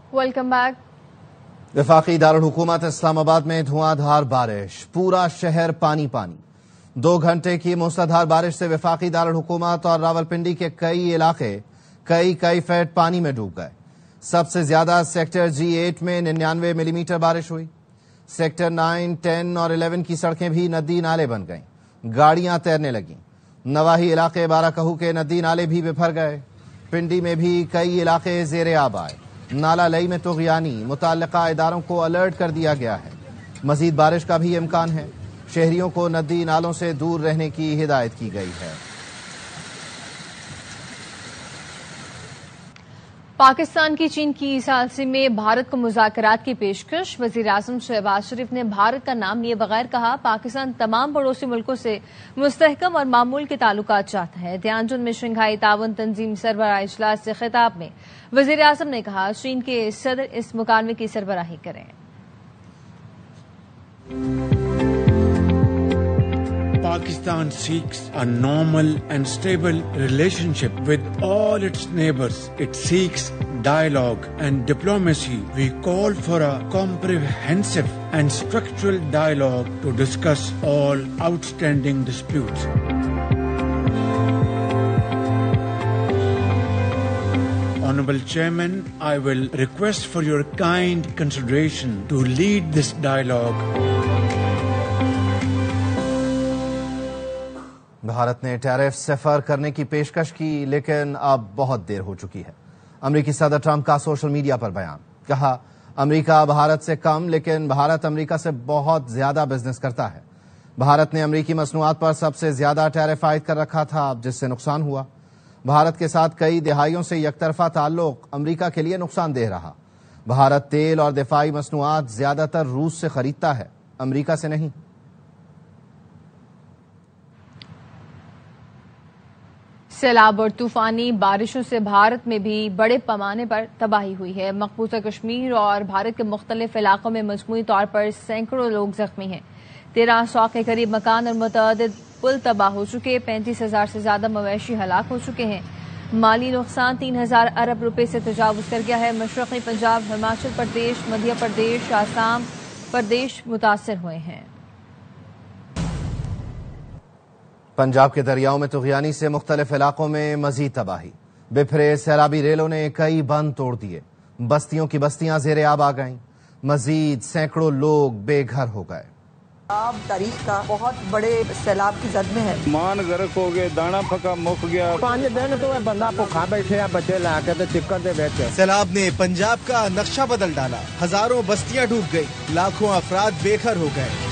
Welcome back. वफाकी दारुल-हुकूमत इस्लामाबाद में धुआंधार बारिश, पूरा शहर पानी पानी। 2 घंटे की मूसलाधार बारिश से वफाकी दारुल-हुकूमत और रावलपिंडी के कई इलाके कई फीट पानी में डूब गए। सबसे ज्यादा सेक्टर G8 में 99 मिलीमीटर बारिश हुई। सेक्टर 9, 10 और 11 की सड़कें भी नदी नाले बन गईं, गाड़ियां तैरने लगीं। नवाही इलाके बाराकहू के नदी नाले भी बिफर गए। पिंडी में भी कई इलाके जेरे आब आए। नाला लई में तुग़यानी, मुताल्लिका इदारों को अलर्ट कर दिया गया है। मजीद बारिश का भी इम्कान है। शहरियों को नदी नालों से दूर रहने की हिदायत की गई है। पाकिस्तान की चीन की सालसी में भारत को मुज़ाकरात की पेशकश। वज़ीर आज़म शहबाज शरीफ ने भारत का नाम लिए बगैर कहा, पाकिस्तान तमाम पड़ोसी मुल्कों से मुस्तहकम और मामूल के ताल्लुकात चाहता है। ध्यानचंद में शंघाई ताउन तंजीम सरबराह इजलास से खिताब में वज़ीर आज़म ने कहा, चीन के सदर इस मुकालमे की सरबराही करें। Pakistan seeks a normal and stable relationship with all its neighbors. It seeks dialogue and diplomacy. We call for a comprehensive and structural dialogue to discuss all outstanding disputes. Honorable Chairman, I will request for your kind consideration to lead this dialogue. Bharat ने tariff सिफर करने की पेशकश की, लेकिन अब बहुत देर हो चुकी है। अमेरिकी सदर ट्रंप का सोशल मीडिया पर बयान, कहा अमेरिका भारत से कम लेकिन भारत अमेरिका से बहुत ज्यादा बिजनेस करता है। भारत ने अमेरिकी मसनूआत पर सबसे ज्यादा टैरिफ आयद कर रखा था, जिससे नुकसान हुआ। भारत के साथ कई दिहाइयों से यकतरफा ताल्लुक अमेरिका के लिए नुकसानदेह रहा। भारत तेल और दिफाई मसनूआत ज्यादातर रूस से खरीदता है, अमेरिका से नहीं। सैलाब और तूफानी बारिशों से भारत में भी बड़े पैमाने पर तबाही हुई है। मकबूजा कश्मीर और भारत के मुख्तलिफ इलाकों में मजमूई तौर पर सैकड़ों लोग जख्मी हैं। 1300 के करीब मकान और मुतअद्दिद पुल तबाह हो चुके। 35,000 से ज्यादा मवेशी हलाक हो चुके हैं। माली नुकसान 3,000 अरब रुपए से तजावुज कर गया है। मशरक़ी पंजाब, हिमाचल प्रदेश, मध्य प्रदेश, आसाम प्रदेश मुतासर हुए हैं। पंजाब के दरियाओं में तुग़यानी से मुख्तलिफ इलाकों में मजीद तबाही। बिफरे सैलाबी रेलों ने कई बंद तोड़ दिए। बस्तियों की बस्तियां जेरे आब आ गईं। मजीद सैकड़ों लोग बेघर हो गए। अब तारीख का बहुत बड़े सैलाब की जद में है। मान गर्क हो गए, दाना फका मुक गया। 5 दिन तो बंदा भुखा बैठे बच्चे लाके तो चिक्कर दे बैठे। सैलाब ने पंजाब का नक्शा बदल डाला। हजारों बस्तियां डूब गई, लाखों अफराद बेघर हो गए।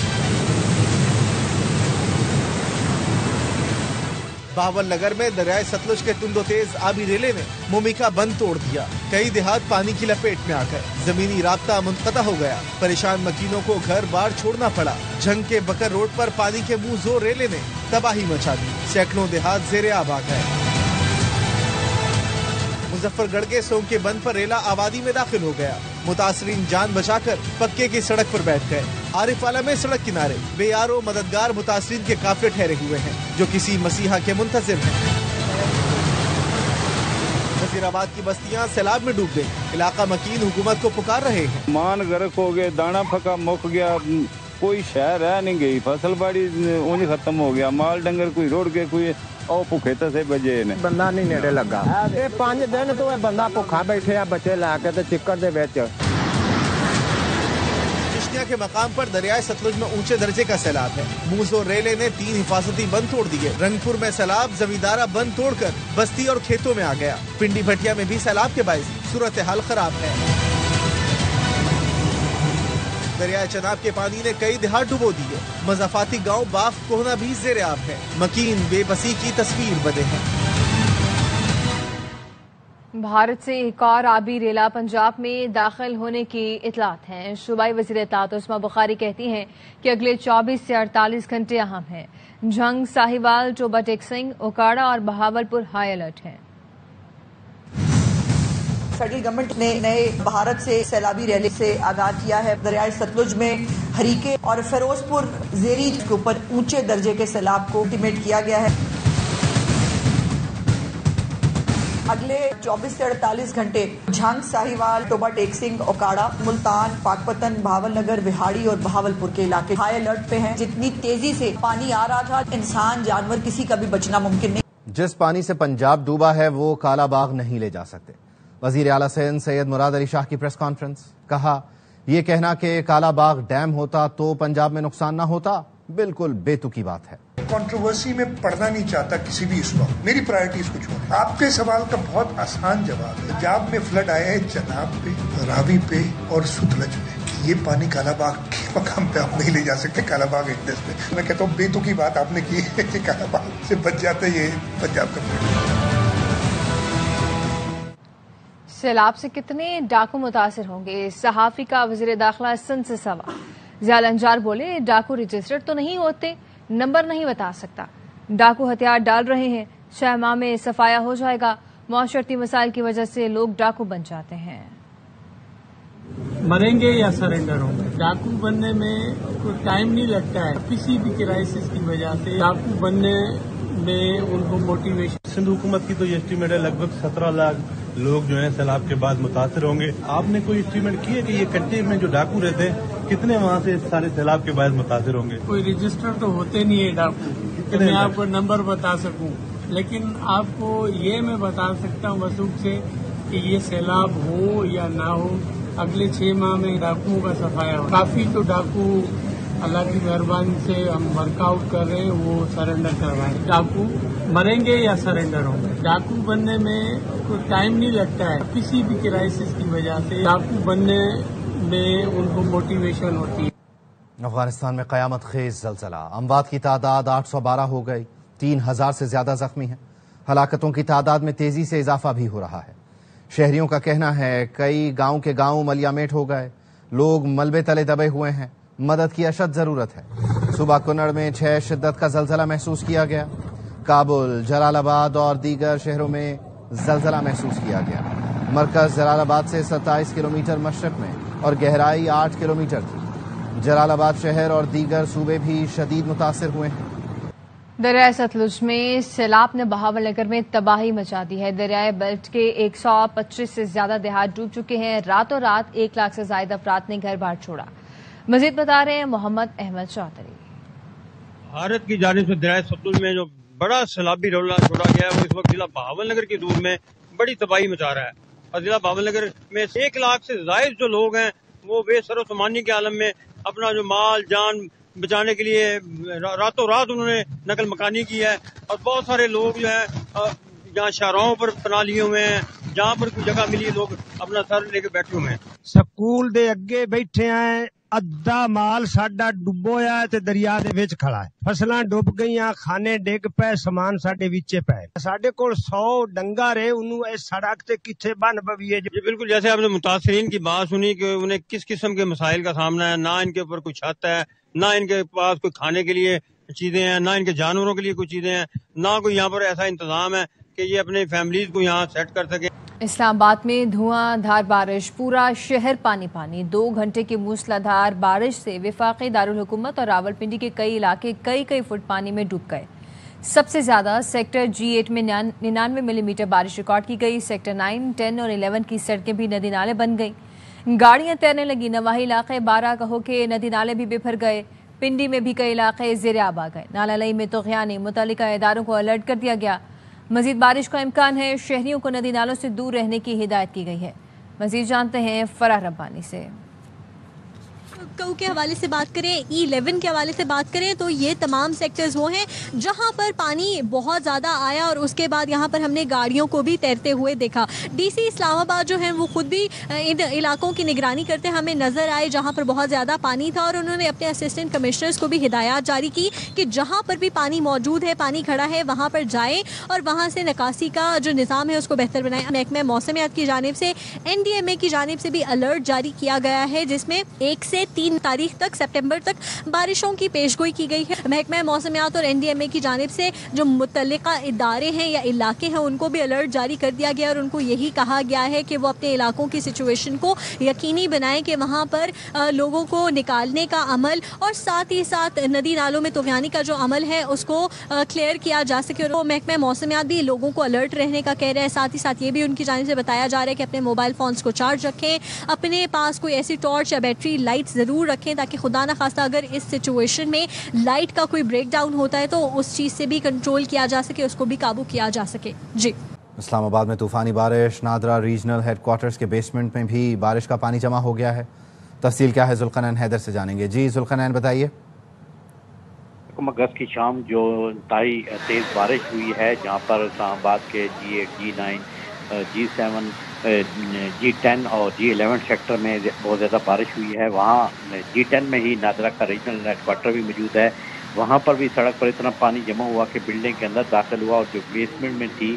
बावल नगर में दरियाए सतलुज के तुंदो तेज आबी रेले ने मुमिका बंद तोड़ दिया। कई देहात पानी की लपेट में आ गए। जमीनी राब्ता मुनक़ता हो गया। परेशान मकीनों को घर बार छोड़ना पड़ा। झंग के बकर रोड पर पानी के मुंह जोर रेले ने तबाही मचा दी। सैकड़ों देहात जेरे आब आ गए। मुजफ्फरगढ़ के सोंग के बंद पर रेला आबादी में दाखिल हो गया। मुतासरीन जान बचाकर पक्के की सड़क पर बैठ गए। आरिफवाला में सड़क किनारे बेयारो मददगार मुतासरीन के काफिले ठहरे हुए हैं, जो किसी मसीहा के मुंतजिर हैं। वजीराबाद की बस्तियां सैलाब में डूब गई। इलाका मकीन हुकूमत को पुकार रहे हैं। मान गर्क हो गए, दाना फका मुक गया, कोई शहर रह नहीं गई। फसल बाड़ी ऊँच खत्म हो गया। माल डंगर कोई रोड के कोई भुखे से बजे ने बंदा नहीं नेड़े लगा। 5 दिन तो बंदा भुखा बैठे बच्चे लाके तो चिक्कर दे बैठ। चिश्तिया के मकाम पर दरियाए सतलुज में ऊंचे दर्जे का सैलाब है। मूसो रेले ने 3 हिफाजती बंद तोड़ दिए। रंगपुर में सैलाब जमींदारा बंद तोड़कर बस्ती और खेतों में आ गया। पिंडी भटिया में भी सैलाब के बाइस सूरत हाल खराब है। दरियाए चनाब के पानी ने कई देहात डुबो दिए। मजाफाती गांव बाफ कोहना भी जेरे आब है। मकीन बेबसी की तस्वीर बने हैं। भारत से एक और आबी रेला पंजाब में दाखिल होने की इतलात हैं। सूबाई वज़ीर इत्तलात उस्मा बुखारी कहती हैं कि अगले 24 से 48 घंटे अहम हैं। झंग, साहिवाल, चोबा टेक सिंह, ओकाड़ा और बहावलपुर हाई अलर्ट हैं। फेडरल गवर्नमेंट ने नए भारत से सैलाबी रैली से आगाज किया है। दरियाए सतलुज में हरीके और फिरोजपुर जेरी के ऊपर ऊंचे दर्जे के सैलाब को इंटीमेट किया गया है। अगले 24 से 48 घंटे झांग, साहिवाल, टोबा टेक सिंह, ओकाड़ा, मुल्तान, पाकपतन, भावलनगर, विहाड़ी और बहावलपुर के इलाके हाई अलर्ट पे हैं। जितनी तेजी से पानी आ रहा था, इंसान जानवर किसी का भी बचना मुमकिन नहीं। जिस पानी से पंजाब डूबा है वो काला बाग नहीं ले जा सकते। वजीर आला सिंध सैयद मुराद अली शाह की प्रेस कॉन्फ्रेंस, कहा ये कहना कि काला बाग डैम होता तो पंजाब में नुकसान ना होता, बिल्कुल बेतुकी बात है। कंट्रोवर्सी में पढ़ना नहीं चाहता किसी भी इशू। मेरी प्रायोरिटीज कुछ और। आपके सवाल का बहुत आसान जवाब है। पंजाब में फ्लड आया है चनाब पे, रावी पे और सुतलज में। ये पानी कालाबाग के मकाम पे आप नहीं ले जा सकते, कालाबाग इंडेक्स पे। मैं कहता हूँ बेतुकी बात आपने की है कि कालाबाग से बच जाते ये पंजाब का। सैलाब से कितने डाकू मुतासिर होंगे, सहाफी का वजीर दाखिला सिंध से सवाल। ज़ियाल अंजार बोले डाकू रजिस्टर्ड तो नहीं होते, नंबर नहीं बता सकता, डाकू हथियार डाल रहे हैं, 6 माह में सफाया हो जाएगा, मौशरती मसाइल की वजह से लोग डाकू बन जाते हैं। मरेंगे या सरेंडर होंगे। डाकू बनने में कोई टाइम नहीं लगता है, किसी भी क्राइसिस की वजह से डाकू बनने में उनको मोटिवेशन। सिंध हुकूमत की तो ये एस्टीमेट है लगभग 17 लाख लोग जो हैं सैलाब के बाद मुतासर होंगे। आपने कोई एस्टीमेट की है कि ये कट्टे में जो डाकू रहते हैं कितने वहाँ से सारे सैलाब के बाद मुतासर होंगे? कोई रजिस्टर तो होते नहीं है डाकू कि मैं आपको नंबर बता सकूं, लेकिन आपको ये मैं बता सकता हूँ वसूख से कि ये सैलाब हो या ना हो, अगले 6 माह में डाकुओं का सफाया हो। काफी तो डाकू अल्लाह की मेहरबानी से हम वर्कआउट कर रहे हैं, वो सरेंडर करवाएं। डाकू मरेंगे या सरेंडर होंगे। डाकू बनने में कोई टाइम नहीं लगता है, किसी भी क्राइसिस की वजह से डाकू बनने में उनको मोटिवेशन होती है। अफगानिस्तान में कयामत खेज जलजला, अमवात की तादाद 812 हो गई, 3000 से ज्यादा जख्मी हैं। हलाकतों की तादाद में तेजी से इजाफा भी हो रहा है। शहरियों का कहना है कई गांव के गांव मलियामेट हो गए, लोग मलबे तले दबे हुए हैं, मदद की अशद जरूरत है। सुबह कुन्नड़ में 6 शिद्दत का जलजला महसूस किया गया। काबुल, जलालाबाद और दीगर शहरों में जलजला महसूस किया गया। मरकज जलालाबाद से 27 किलोमीटर मशरक में और गहराई 8 किलोमीटर थी। जलालाबाद शहर और दीगर सूबे भी शदीद मुतासिर हुए हैं। दरियाए सतलुज में सैलाब ने बहावलनगर में तबाही मचा दी है। दरियाए बेल्ट के 125 से ज्यादा देहात डूब चुके हैं। रातों रात 1 लाख से ज्यादा अफराद ने घर बार छोड़ा। मजीद बता रहे हैं मोहम्मद अहमद चौधरी। भारत की जानिब से दरियाए सतलुज में जो बड़ा सैलाबी रोला छोड़ा गया है वो इस वक्त जिला बहावलनगर की दूर में बड़ी तबाही मचा रहा है। और जिला बहावलनगर में 1 लाख से ज्यादा जो लोग हैं वो बेसरो सामानी के आलम में अपना जो माल जान बचाने के लिए रातों रात उन्होंने नकल मकानी की है। और बहुत सारे लोग जो है जहाँ शाहराहों पर पना लिए हुए हैं, जहाँ पर कोई जगह मिली लोग अपना सर लेके बैठे हुए हैं। स्कूल दे अगे बैठे हैं, अद्धा माल साडा डुबोया ते दरिया दे विच खड़ा है। फसलां डुब गईयां, खाने डिग पे, समान साडे विचे पे। साडे कोल 100 डंगर है, उन्हों इस सड़क ते किथे बन पवीए। जी बिल्कुल, जैसे आपने मुतासरीन की बात सुनी कि उन्हें किस किस्म के मसाइल का सामना है। ना इनके ऊपर कोई छत है, ना इनके पास कोई खाने के लिए चीजें हैं, ना इनके जानवरों के लिए कोई चीजें हैं, ना कोई यहाँ पर ऐसा इंतजाम है कि ये अपने फैमिलीज को यहाँ सेट कर सके। इस्लामाबाद में धुआंधार बारिश, पूरा शहर पानी पानी। 2 घंटे की मूसलाधार बारिश से वफाकी दारुल हुकूमत और रावलपिंडी के कई इलाके कई फुट पानी में डूब गए। सबसे ज्यादा सेक्टर G8 में 99 मिलीमीटर बारिश रिकॉर्ड की गई। सेक्टर 9, 10 और 11 की सड़कें भी नदी नाले बन गई, गाड़ियां तैरने लगी। नवाही इलाके 12 कहो के नदी नाले भी बिफर गए। पिंडी में भी कई इलाके ज़ेर-आब आ गए। नालालई में तोग़यानी, मुतल्लिका इदारों को अलर्ट कर दिया गया। मजीद बारिश का इम्कान है, शहरियों को नदी नालों से दूर रहने की हिदायत की गई है। मजीद जानते हैं फराह रब्बानी से। कऊ के हवाले से बात करें, E11 के हवाले से बात करें तो ये तमाम सेक्टर्स वो हैं जहां पर पानी बहुत ज़्यादा आया और उसके बाद यहां पर हमने गाड़ियों को भी तैरते हुए देखा। DC इस्लामाबाद जो है वो खुद भी इन इलाकों की निगरानी करते हमें नज़र आए जहां पर बहुत ज़्यादा पानी था और उन्होंने अपने असिस्टेंट कमिश्नर्स को भी हिदायत जारी की कि जहाँ पर भी पानी मौजूद है, पानी खड़ा है, वहाँ पर जाएँ और वहाँ से निकासी का जो निज़ाम है उसको बेहतर बनाएं। महकमा मौसमियात की जानिब से NDMA की जानिब से भी अलर्ट जारी किया गया है जिसमें 1 से 3 तारीख तक, सितंबर तक बारिशों की पेशगोई की गई है। महकमा मौसमियात और NDMA की जानिब से जो मुतल्लिका इदारे हैं या इलाके हैं उनको भी अलर्ट जारी कर दिया गया और उनको यही कहा गया है कि वो अपने इलाकों की सिचुएशन को यकीनी बनाएं कि वहाँ पर लोगों को निकालने का अमल और साथ ही साथ नदी नालों में तूफ़ानी का जो अमल है उसको क्लियर किया जा सके। और महकमा मौसमियात भी लोगों को अलर्ट रहने का कह रहे हैं। साथ ही साथ ये भी उनकी जानिब से बताया जा रहा है कि अपने मोबाइल फ़ोन्स को चार्ज रखें, अपने पास कोई ऐसी टॉर्च या बैटरी लाइट ज़रूर रखें ताकि खुदा न खास्ता अगर इस सिचुएशन में लाइट का कोई ब्रेक डाउन होता है तो उस चीज़ से भी कंट्रोल किया जा सके, उसको भी काबू किया जा सके। जी, इस्लामाबाद में तूफ़ानी बारिश, नादरा रीजनल हेडक्वार्टर्स के बेसमेंट में भी बारिश का पानी जमा हो गया है। तफसील क्या है जुल्कनैन हैदर से जानेंगे। जी जुल्कनैन बताइए। अगस्त की शाम जो इंतहाई तेज़ बारिश हुई है जहाँ पर इस्लामाबाद के G8, G9, G7, G10 और G11 सेक्टर में बहुत ज़्यादा बारिश हुई है। वहाँ G10 में ही नादरा का रीजनल हेडक्वार्टर भी मौजूद है। वहाँ पर भी सड़क पर इतना पानी जमा हुआ कि बिल्डिंग के अंदर दाखिल हुआ और जो बेसमेंट में थी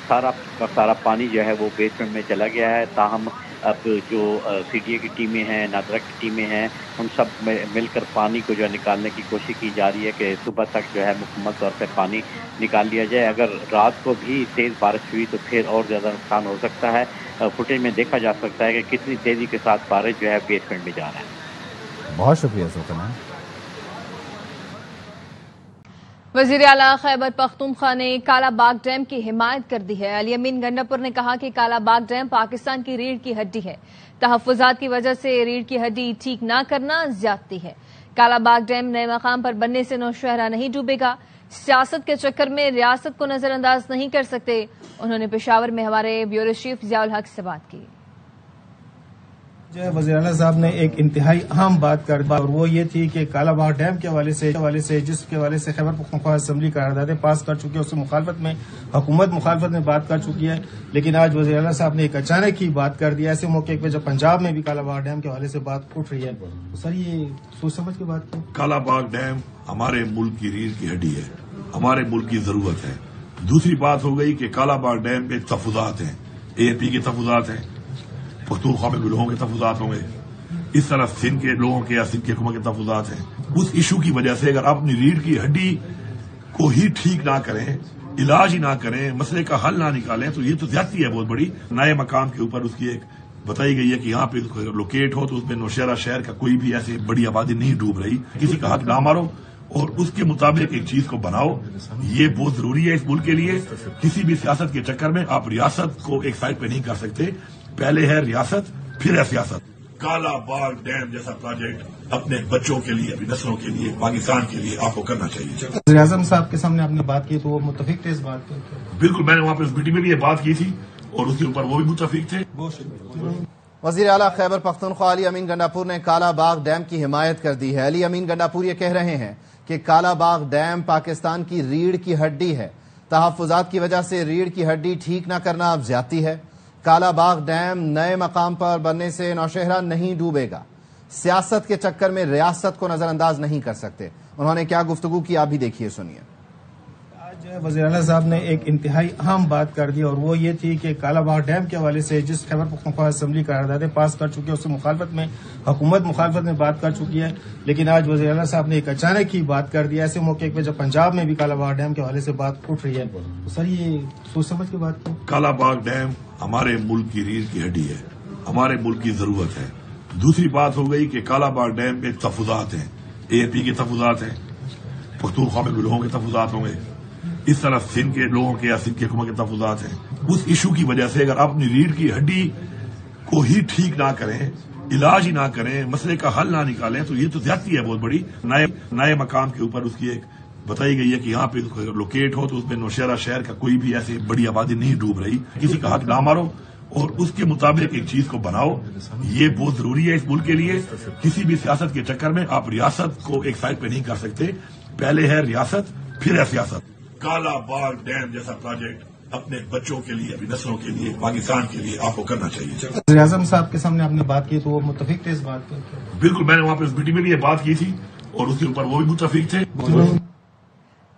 सारा का सारा पानी जो है वो बेसमेंट में चला गया है। ताहम अब जो CDA की टीमें हैं, नादरा की टीमें हैं, उन सब मिलकर पानी को जो है निकालने की कोशिश की जा रही है कि सुबह तक जो है मुकम्मल तौर पर पानी निकाल लिया जाए। अगर रात को भी तेज़ बारिश हुई तो फिर और ज़्यादा नुकसान हो सकता है। फुटेज में देखा जा सकता है कि कितनी तेज़ी के साथ बारिश जो है बेसमेंट में जा रहा है। बहुत शुक्रिया सुल्तान। वज़ीर आला खैबर पख्तूनख्वा ने कालाबाग डैम की हिमायत कर दी है। अली अमीन गंडापुर ने कहा कि कालाबाग डैम पाकिस्तान की रीढ़ की हड्डी है। तहफ़्फ़ुज़ात की वजह से रीढ़ की हड्डी ठीक ना करना ज्यादती है। कालाबाग डैम नए मकाम पर बनने से नौशहरा नहीं डूबेगा। सियासत के चक्कर में रियासत को नजरअंदाज नहीं कर सकते। उन्होंने पेशावर में हमारे ब्यूरो चीफ ज़ियाउल हक से बात की। वज़ीर आला साहब ने एक इंतहाई अहम बात कर और वो ये थी कि कालाबाग डैम के हवाले से जिसके हवाले से खैबर पख्तूनख्वा असेंबली करारदादें पास कर चुकी है, उससे मुखालफत में हुकूमत मुखालफत में बात कर चुकी है। लेकिन आज वज़ीर आला साहब ने एक अचानक ही बात कर दिया ऐसे मौके पे जब पंजाब में भी कालाबाग डैम के हवाले से बात उठ रही है। तो सर ये सोच समझ के बात की। कालाबाग डैम हमारे मुल्क की रीढ़ की हड्डी है, हमारे मुल्क की जरूरत है। दूसरी बात हो गई कि कालाबाग डैम पे तहफ़्फ़ुज़ात हैं, AAP के तहफ़्फ़ुज़ात हैं, पख्तूनख्वा में भी लोगों के तहफ़्फ़ुज़ात होंगे, इस तरफ सिंध के लोगों के या सिंध के हुकूमत के तहफ़्फ़ुज़ात हैं। उस इशू की वजह से अगर आप अपनी रीढ़ की हड्डी को ही ठीक ना करें, इलाज ही ना करें, मसले का हल ना निकालें तो ये तो ज्यादती है बहुत बड़ी। नए मकाम के ऊपर उसकी एक बताई गई है कि यहाँ पे लोकेट हो तो उसमें नौशहरा शहर का कोई भी ऐसी बड़ी आबादी नहीं डूब रही। किसी का हक ना मारो और उसके मुताबिक एक चीज को बनाओ, ये बहुत जरूरी है इस मुल्क के लिए। किसी भी सियासत के चक्कर में आप रियासत को एक साइड पे नहीं कर सकते। पहले है रियासत, फिर है सियासत। कालाबाग डैम जैसा प्रोजेक्ट अपने बच्चों के लिए, अपनी नस्लों के लिए, पाकिस्तान के लिए आपको करना चाहिए। वज़ीर आज़म साहब के सामने आपने बात की तो वो मुत्तफिक थे इस बात पर? बिल्कुल, मैंने वहाँ पे उस मीटिंग में भी ये बात की थी और उसके ऊपर वो भी मुत्तफिक थे। वज़ीर आला खैबर पख्तूनख्वा अली अमीन गंडापुर ने कालाबाग डैम की हिमायत कर दी है। अली अमीन गंडापुर ये कह रहे हैं कि कालाबाग डैम पाकिस्तान की रीढ़ की हड्डी है। तहफ़्फ़ुज़ात की वजह से रीढ़ की हड्डी ठीक न करना अब ज्यादती है। कालाबाग डैम नए मकाम पर बनने से नौशहरा नहीं डूबेगा। सियासत के चक्कर में रियासत को नजरअंदाज नहीं कर सकते। उन्होंने क्या गुफ्तगू की आप भी देखिए, सुनिए। आज वज़ीर आला साहब ने एक इंतहाई अहम बात कर दी और वो ये थी कि कालाबाग डैम के हवाले से जिस खैबर पख्तूनख्वा असेंबली करारदादें पास कर चुकी है, उससे मुखालफत में हुकूमत मुखालफत में बात कर चुकी है। लेकिन आज वज़ीर आला साहब ने एक अचानक ही बात कर दिया ऐसे मौके पे जब पंजाब में भी कालाबाग डैम के हवाले से बात उठ रही है। तो सर ये सोच समझ के बात की। कालाबाग डैम हमारे मुल्क की रीढ़ की हड्डी है, हमारे मुल्क की जरूरत है। दूसरी बात हो गई कि कालाबाग डैम पे तहफ़्फ़ुज़ात हैं, AAP के तहफ़्फ़ुज़ात हैं, पख्तूनख्वा में भी लोगों के तहफ़्फ़ुज़ात होंगे, इस तरफ सिंध के लोगों के या सिंध के हुकूमत के तहफ़्फ़ुज़ात हैं। उस इशू की वजह से अगर आप अपनी रीढ़ की हड्डी को ही ठीक ना करें, इलाज ही ना करें, मसले का हल ना निकालें तो ये तो ज्यादती है बहुत बड़ी। नए मकाम के ऊपर उसकी एक बताई गई है कि यहाँ पे लोकेट हो तो उसमें नौशहरा शहर का कोई भी ऐसी बड़ी आबादी नहीं डूब रही। किसी का हक ना मारो और उसके मुताबिक एक चीज को बनाओ, ये बहुत जरूरी है इस मुल्क के लिए। किसी भी सियासत के चक्कर में आप रियासत को एक साइड पे नहीं कर सकते। पहले है रियासत, फिर है सियासत। कालाबाग डैम जैसा प्रोजेक्ट अपने बच्चों के लिए, अपनी नस्लों के लिए, पाकिस्तान के लिए आपको करना चाहिए। वज़ीर आज़म साहब के सामने आपने बात की तो वो मुत्तफिक थे इस बात पर? बिल्कुल, मैंने वहाँ पे उस मीटिंग में भी ये बात की थी और उसके ऊपर वो भी मुत्तफिक थे।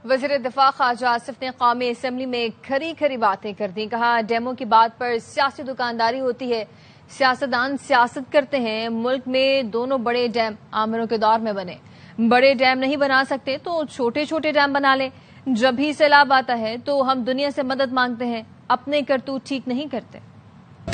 वज़ीर दिफा ख्वाजा आसिफ ने कौमी असेंबली में खरी खरी बातें कर दी। कहा डैमों की बात पर सियासी दुकानदारी होती है, सियासतदान सियासत करते हैं। मुल्क में दोनों बड़े डैम आमिरों के दौर में बने। बड़े डैम नहीं बना सकते तो छोटे छोटे डैम बना लें। जब भी सैलाब आता है तो हम दुनिया से मदद मांगते हैं, अपने करतूत ठीक नहीं करते।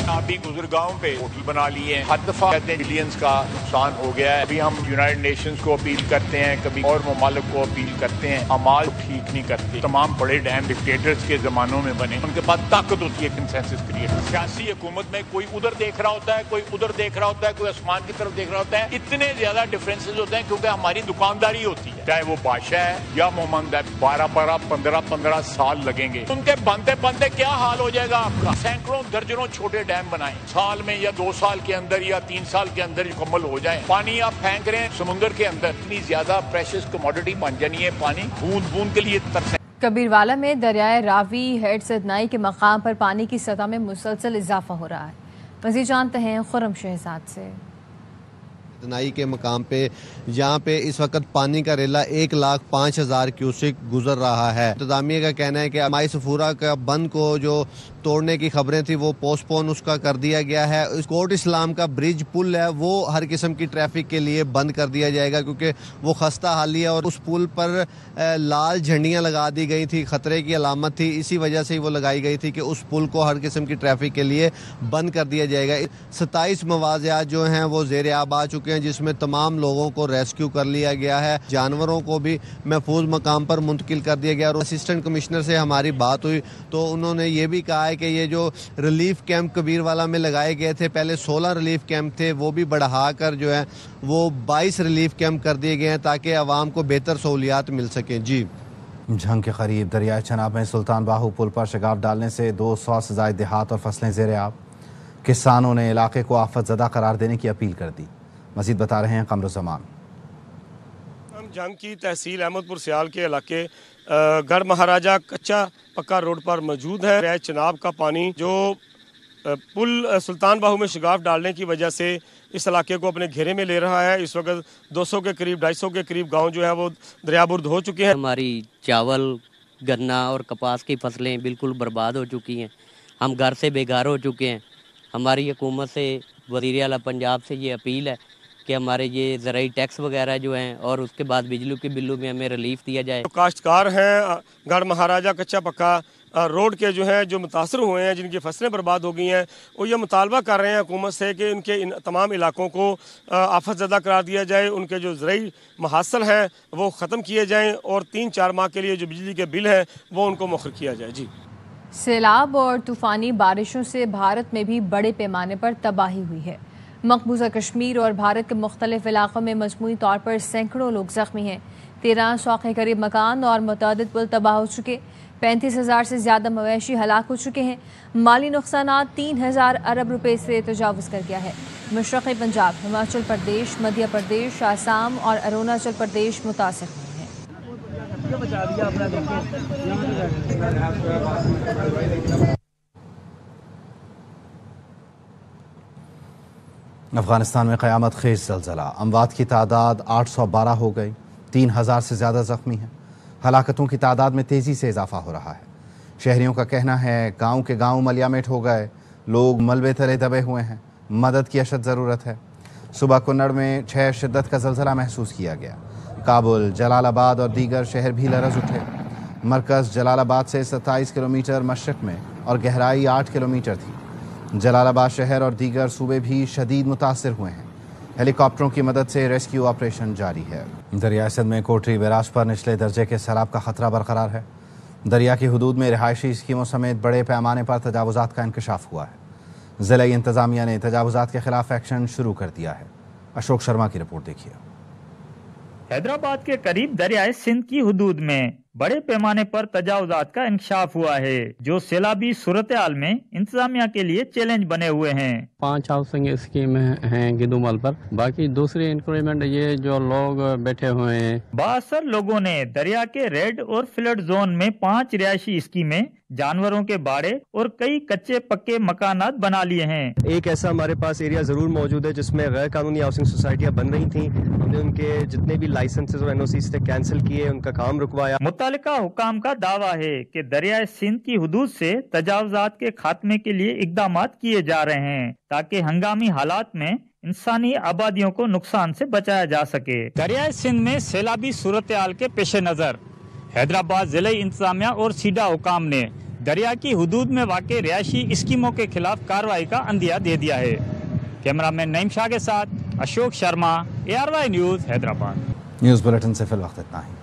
अभी गुजरगांव पे होटल बना लिए हैं, हर दफा कहते हैं बिलियंस का नुकसान हो गया है। अभी हम यूनाइटेड नेशंस को अपील करते हैं, कभी और ममालिक को अपील करते हैं, अमाल ठीक नहीं करते। तमाम बड़े डैम डिक्टेटर्स के जमानों में बने, उनके पास ताकत होती है कंसेंसस क्रिएट। सियासी हुकूमत में कोई उधर देख रहा होता है, कोई उधर देख रहा होता है, कोई आसमान की तरफ देख रहा होता है। इतने ज्यादा डिफरेंसेस होते हैं क्योंकि हमारी दुकानदारी होती है, चाहे वो बादशाह है या मोहम्मद है। 12-15 साल लगेंगे, उनके बनते बनते क्या हाल हो जाएगा आपका। सैकड़ों दर्जनों छोटे डैम बनाएं, साल में या 2 साल के अंदर या 3 साल के अंदर मुकम्मल हो जाए। पानी आप फेंक रहे हैं समुद्र के अंदर, इतनी ज्यादा प्रेशियस कमोडिटी बन जानी है पानी, बूंद बूंद के लिए तरसे। कबीरवाला में दरियाए रावी हेड सदनाई के मकाम पर पानी की सतह में मुसलसल इजाफा हो रहा है। मज़ीद जानते हैं खुर्रम शहजाद से। सदनाई के मकाम पे जहाँ पे इस वक्त पानी का रेला 1,05,000 क्यूसिक गुजर रहा है। इंतजामिया का कहना है कि माई सफूरा का बंद को जो तोड़ने की खबरें थी वो पोस्टपोन उसका कर दिया गया है। कोट इस्लाम का ब्रिज पुल है वो हर किस्म की ट्रैफिक के लिए बंद कर दिया जाएगा क्योंकि वो खस्ता हाली है और उस पुल पर लाल झंडियां लगा दी गई थी, खतरे की अलामत थी, इसी वजह से ही वो लगाई गई थी कि उस पुल को हर किस्म की ट्रैफिक के लिए बंद कर दिया जाएगा। 27 मवाज़ियात जो हैं वो ज़ेर आब आ चुके हैं जिसमें तमाम लोगों को रेस्क्यू कर लिया गया है, जानवरों को भी महफूज मकाम पर मुंतकिल कर दिया गया। और असिस्टेंट कमिश्नर से हमारी बात हुई तो उन्होंने ये भी कहा कि ये जो रिलीफ कैंप कबीरवाला में लगाए गए थे, पहले 16 रिलीफ कैंप थे, वो भी बढ़ाकर जो है वो 22 रिलीफ कैंप कर दिए गए हैं ताकि आवाम को बेहतर सहूलियात मिल सकें। जी, झंग के करीब दरियाए चनाब में सुल्तान बाहू पुल पर शगाफ डालने से 200 से ज़ायद देहात और फसलें ज़ेर आब। किसानों ने इलाके को आफत ज़दा करार देने की अपील कर दी। मज़ीद बता रहे हैं कमरुज़्ज़मान। झंग की तहसील अहमदपुर सियाल के इलाके गढ़ महाराजा कच्चा पक्का रोड पर मौजूद है। दरियाए चनाब का पानी जो पुल सुल्तान बाहू में शगाफ डालने की वजह से इस इलाके को अपने घेरे में ले रहा है। इस वक्त 200 के करीब 250 के करीब गांव जो है वो दरियाबुर्द हो चुके हैं। हमारी चावल, गन्ना और कपास की फसलें बिल्कुल बर्बाद हो चुकी हैं। हम घर से बेघर हो चुके हैं। हमारी हुकूमत से, वज़ीर आला पंजाब से ये अपील है कि हमारे ये ज़राई टैक्स वगैरह जो हैं और उसके बाद बिजली के बिलों में हमें रिलीफ दिया जाए। काश्तकार हैं गढ़ महाराजा कच्चा पक्का रोड के जो हैं जो मुतासर हुए हैं, जिनकी फसलें बर्बाद हो गई हैं, वो ये मुतालबा कर रहे हैं हुकूमत से कि उनके इन तमाम इलाकों को आफत ज़दा करार दिया जाए, उनके जो ज़राई महासल हैं वो ख़त्म किए जाएँ और 3-4 माह के लिए जो बिजली के बिल हैं वो उनको मुखर किया जाए। जी, सैलाब और तूफ़ानी बारिशों से भारत में भी बड़े पैमाने पर तबाही हुई है। मकबूजा कश्मीर और भारत के मुख्तलिफ इलाकों में मजमूई तौर पर सैकड़ों लोग जख्मी हैं। 1300 के करीब मकान और मुतअद्दिद पुल तबाह हो चुके। 35,000 से ज़्यादा मवेशी हलाक हो चुके हैं। माली नुकसानात 3,000 अरब रुपए से तजावुज़ कर गया है। मशरक़ी पंजाब, हिमाचल प्रदेश, मध्य प्रदेश, आसाम और अरुणाचल प्रदेश मुतासर हुए हैं। अफगानिस्तान में क़यामत खेज़ ज़लज़ला, अमवात की तादाद 812 हो गई, 3,000 से ज़्यादा ज़ख्मी हैं। हलाकतों की तादाद में तेज़ी से इजाफा हो रहा है। शहरियों का कहना है गांव के गांव मलियामेट हो गए, लोग मलबे तले दबे हुए हैं, मदद की अशद ज़रूरत है। सुबह कुन्नड़ में 6 शिद्दत का ज़लज़ला महसूस किया गया। काबुल, जलालाबाद और दीगर शहर भी लरज़ उठे। मरकज़ जलालाबाद से 27 किलोमीटर मशरक़ में और गहराई 8 किलोमीटर थी। जलालाबाद शहर और दीगर सूबे भी शदीद मुतासिर हुए हैं। हेलीकॉप्टरों की मदद से रेस्क्यू ऑपरेशन जारी है। दरियाए सिंध में कोटरी बैराज पर निचले दर्जे के सैलाब का खतरा बरकरार है। दरिया की हदूद में रिहायशी स्कीमों समेत बड़े पैमाने पर तजावुज़ात का इंकशाफ हुआ है। ज़िला इंतज़ामिया ने तजावुज़ात के खिलाफ एक्शन शुरू कर दिया है। अशोक शर्मा की रिपोर्ट देखिए। हैदराबाद के करीब दरियाए सिंध की हदूद में बड़े पैमाने पर तजावुज़ात का इंकशाफ हुआ है, जो सैलाबी सूरत हाल में इंतजामिया के लिए चैलेंज बने हुए हैं। 5 हाउसिंग स्कीम हैं गिदुमल पर, बाकी दूसरी इंक्रीमेंट ये जो लोग बैठे हुए हैं। 62 लोगों ने दरिया के रेड और फ्लड जोन में 5 रिहायशी स्कीमें, जानवरों के बाड़े और कई कच्चे पक्के मकानात बना लिए हैं। एक ऐसा हमारे पास एरिया जरूर मौजूद है जिसमें गैर कानूनी हाउसिंग सोसाइटियां बन रही थी। हमने उनके जितने भी लाइसेंसेस और NOCs थे कैंसिल किए, उनका काम रुकवाया। मुतल्लिका हुकाम का दावा है कि दरियाए सिंध की हुदूद से तजावुजात के खात्मे के लिए इकदामात किए जा रहे हैं ताकि हंगामी हालात में इंसानी आबादियों को नुकसान से बचाया जा सके। दरियाए सिंध में सैलाबी सूरत हाल के पेश नज़र हैदराबाद जिले इंतजामिया और सीडा हुकाम ने दरिया की हुदूद में वाक़ रिहायशी स्कीमों के खिलाफ कार्रवाई का अंदिया दे दिया है। कैमरामैन नईम शाह के साथ Ashok Sharma, ARY news, Hyderabad. News bulletin से फिल वक्त इतना ही।